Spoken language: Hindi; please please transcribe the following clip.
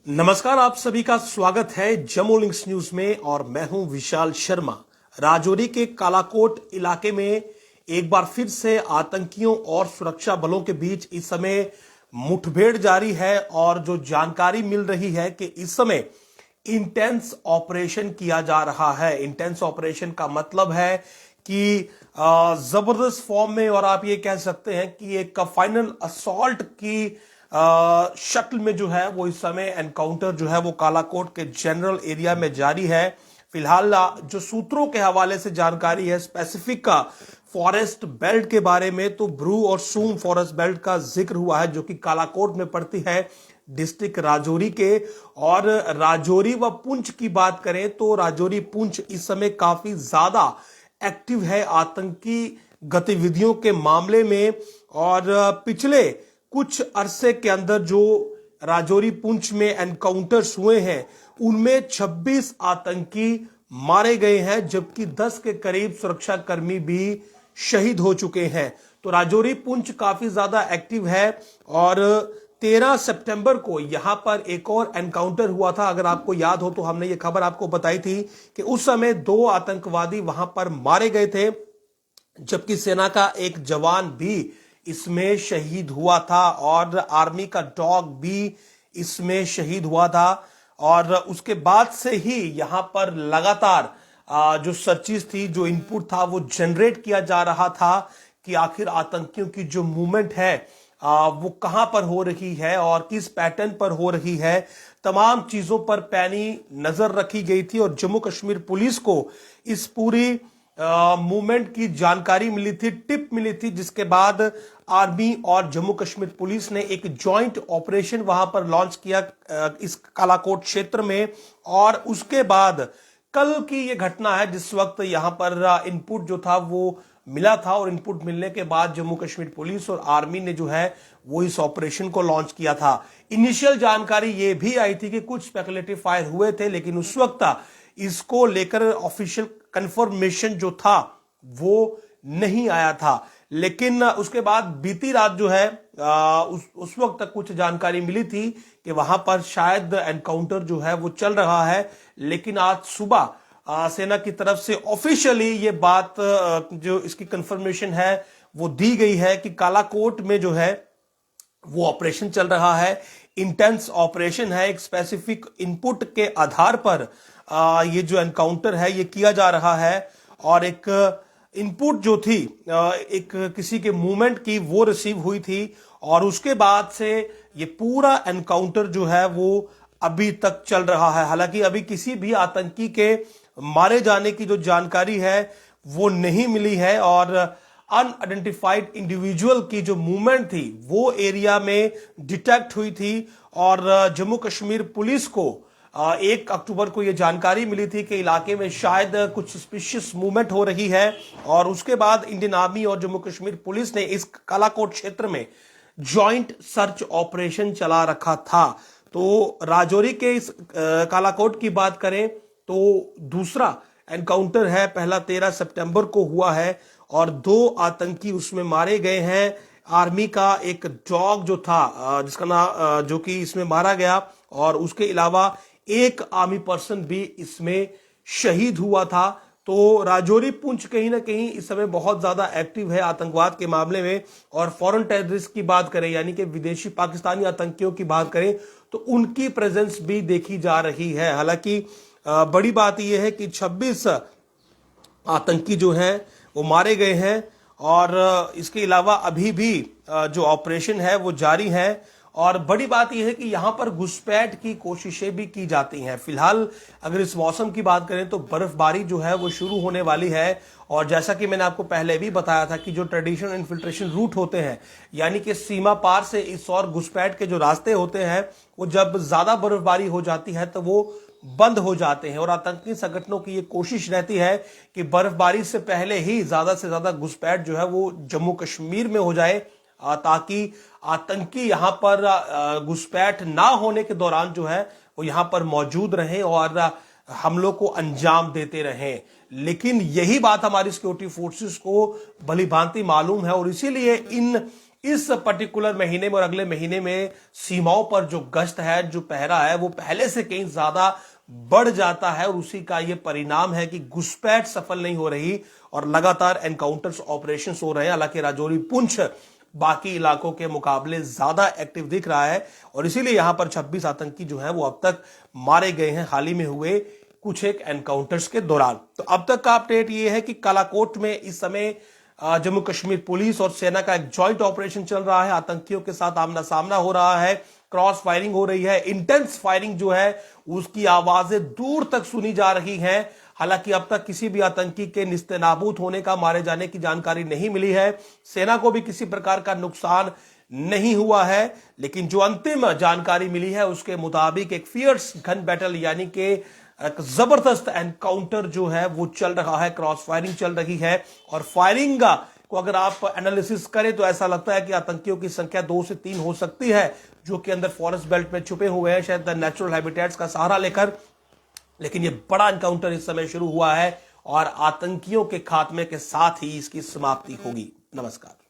नमस्कार, आप सभी का स्वागत है जम्मू लिंक्स न्यूज में और मैं हूं विशाल शर्मा। राजौरी के कालाकोट इलाके में एक बार फिर से आतंकियों और सुरक्षा बलों के बीच इस समय मुठभेड़ जारी है और जो जानकारी मिल रही है कि इस समय इंटेंस ऑपरेशन किया जा रहा है। इंटेंस ऑपरेशन का मतलब है कि जबरदस्त फॉर्म में, और आप ये कह सकते हैं कि एक फाइनल असॉल्ट की शक्ल में जो है वो इस समय एनकाउंटर जो है वो कालाकोट के जनरल एरिया में जारी है। फिलहाल जो सूत्रों के हवाले से जानकारी है स्पेसिफिक का फॉरेस्ट बेल्ट के बारे में, तो ब्रू और सूम फॉरेस्ट बेल्ट का जिक्र हुआ है जो कि कालाकोट में पड़ती है डिस्ट्रिक्ट राजौरी के। और राजौरी व पुंछ की बात करें तो राजौरी पुंछ इस समय काफी ज्यादा एक्टिव है आतंकी गतिविधियों के मामले में। और पिछले कुछ अरसे के अंदर जो राजौरी पुंछ में एनकाउंटर्स हुए हैं उनमें 26 आतंकी मारे गए हैं, जबकि 10 के करीब सुरक्षा कर्मी भी शहीद हो चुके हैं। तो राजौरी पुंछ काफी ज्यादा एक्टिव है। और 13 सितंबर को यहां पर एक और एनकाउंटर हुआ था। अगर आपको याद हो तो हमने ये खबर आपको बताई थी कि उस समय 2 आतंकवादी वहां पर मारे गए थे, जबकि सेना का एक जवान भी इसमें शहीद हुआ था और आर्मी का डॉग भी इसमें शहीद हुआ था। और उसके बाद से ही यहां पर लगातार जो सर्चिस थी, जो इनपुट था वो जनरेट किया जा रहा था कि आखिर आतंकियों की जो मूवमेंट है वो कहां पर हो रही है और किस पैटर्न पर हो रही है। तमाम चीजों पर पैनी नजर रखी गई थी और जम्मू कश्मीर पुलिस को इस पूरी मूवमेंट की जानकारी मिली थी, टिप मिली थी, जिसके बाद आर्मी और जम्मू कश्मीर पुलिस ने एक जॉइंट ऑपरेशन वहां पर लॉन्च किया इस कालाकोट क्षेत्र में। और उसके बाद कल की यह घटना है जिस वक्त यहां पर इनपुट जो था वो मिला था, और इनपुट मिलने के बाद जम्मू कश्मीर पुलिस और आर्मी ने जो है वो इस ऑपरेशन को लॉन्च किया था। इनिशियल जानकारी ये भी आई थी कि कुछ स्पेकुलेटिव फायर हुए थे, लेकिन उस वक्त इसको लेकर ऑफिशियल कंफर्मेशन जो था वो नहीं आया था। लेकिन उसके बाद बीती रात जो है उस वक्त तक कुछ जानकारी मिली थी कि वहां पर शायद एनकाउंटर जो है वो चल रहा है। लेकिन आज सुबह सेना की तरफ से ऑफिशियली ये बात जो इसकी कंफर्मेशन है वो दी गई है कि कालाकोट में जो है वो ऑपरेशन चल रहा है, इंटेंस ऑपरेशन है। एक स्पेसिफिक इनपुट के आधार पर ये जो एनकाउंटर है ये किया जा रहा है। और एक इनपुट जो थी एक किसी के मूवमेंट की वो रिसीव हुई थी, और उसके बाद से ये पूरा एनकाउंटर जो है वो अभी तक चल रहा है। हालांकि अभी किसी भी आतंकी के मारे जाने की जो जानकारी है वो नहीं मिली है, और अनआइडेंटिफाइड इंडिविजुअल की जो मूवमेंट थी वो एरिया में डिटेक्ट हुई थी। और जम्मू कश्मीर पुलिस को 1 अक्टूबर को यह जानकारी मिली थी कि इलाके में शायद कुछ सस्पिशियस मूवमेंट हो रही है, और उसके बाद इंडियन आर्मी और जम्मू कश्मीर पुलिस ने इस कालाकोट क्षेत्र में जॉइंट सर्च ऑपरेशन चला रखा था। तो राजौरी के इस कालाकोट की बात करें तो दूसरा एनकाउंटर है, पहला 13 सितंबर को हुआ है और 2 आतंकी उसमें मारे गए हैं। आर्मी का एक डॉग जो था जिसका नाम जो कि इसमें मारा गया, और उसके अलावा एक आर्मी पर्सन भी इसमें शहीद हुआ था। तो राजौरी पुंछ कहीं ना कहीं इस समय बहुत ज्यादा एक्टिव है आतंकवाद के मामले में। और फॉरेन टेररिस्ट की बात करें, यानी कि विदेशी पाकिस्तानी आतंकियों की बात करें, तो उनकी प्रेजेंस भी देखी जा रही है। हालांकि बड़ी बात यह है कि 26 आतंकी जो हैं वो मारे गए हैं, और इसके अलावा अभी भी जो ऑपरेशन है वो जारी है। और बड़ी बात यह है कि यहां पर घुसपैठ की कोशिशें भी की जाती हैं। फिलहाल अगर इस मौसम की बात करें तो बर्फबारी जो है वो शुरू होने वाली है, और जैसा कि मैंने आपको पहले भी बताया था कि जो ट्रेडिशनल इन्फिल्ट्रेशन रूट होते हैं, यानी कि सीमा पार से इस और घुसपैठ के जो रास्ते होते हैं, वो जब ज्यादा बर्फबारी हो जाती है तो वो बंद हो जाते हैं। और आतंकी संगठनों की ये कोशिश रहती है कि बर्फबारी से पहले ही ज्यादा से ज्यादा घुसपैठ जो है वो जम्मू कश्मीर में हो जाए, ताकि आतंकी यहां पर घुसपैठ ना होने के दौरान जो है वो यहां पर मौजूद रहें और हमलों को अंजाम देते रहें। लेकिन यही बात हमारी सिक्योरिटी फोर्सेस को भली भांति मालूम है, और इसीलिए इन इस पर्टिकुलर महीने में और अगले महीने में सीमाओं पर जो गश्त है, जो पहरा है, वो पहले से कहीं ज्यादा बढ़ जाता है और उसी का ये परिणाम है कि घुसपैठ सफल नहीं हो रही और लगातार एनकाउंटर्स ऑपरेशंस हो रहे हैं। हालांकि राजौरी पुंछ बाकी इलाकों के मुकाबले ज्यादा एक्टिव दिख रहा है और इसीलिए यहां पर 26 आतंकी जो हैं वो अब तक मारे गए हैं हाल ही में हुए कुछ एक एनकाउंटर्स के दौरान। तो अब तक का अपडेट ये है कि कालाकोट में इस समय जम्मू कश्मीर पुलिस और सेना का एक जॉइंट ऑपरेशन चल रहा है। आतंकियों के साथ आमना सामना हो रहा है, क्रॉस फायरिंग हो रही है, इंटेंस फायरिंग जो है उसकी आवाजें दूर तक सुनी जा रही हैं। हालांकि अब तक किसी भी आतंकी के निस्तेनाबूद होने का, मारे जाने की जानकारी नहीं मिली है। सेना को भी किसी प्रकार का नुकसान नहीं हुआ है, लेकिन जो अंतिम जानकारी मिली है उसके मुताबिक एक फियर्स गन बैटल यानी कि एक जबरदस्त एनकाउंटर जो है वो चल रहा है, क्रॉस फायरिंग चल रही है। और फायरिंग को अगर आप एनालिसिस करें तो ऐसा लगता है कि आतंकियों की संख्या 2 से 3 हो सकती है, जो कि अंदर फॉरेस्ट बेल्ट में छुपे हुए हैं, शायद नेचुरल हैबिटेट्स का सहारा लेकर। लेकिन ये बड़ा एनकाउंटर इस समय शुरू हुआ है और आतंकियों के खात्मे के साथ ही इसकी समाप्ति होगी। नमस्कार।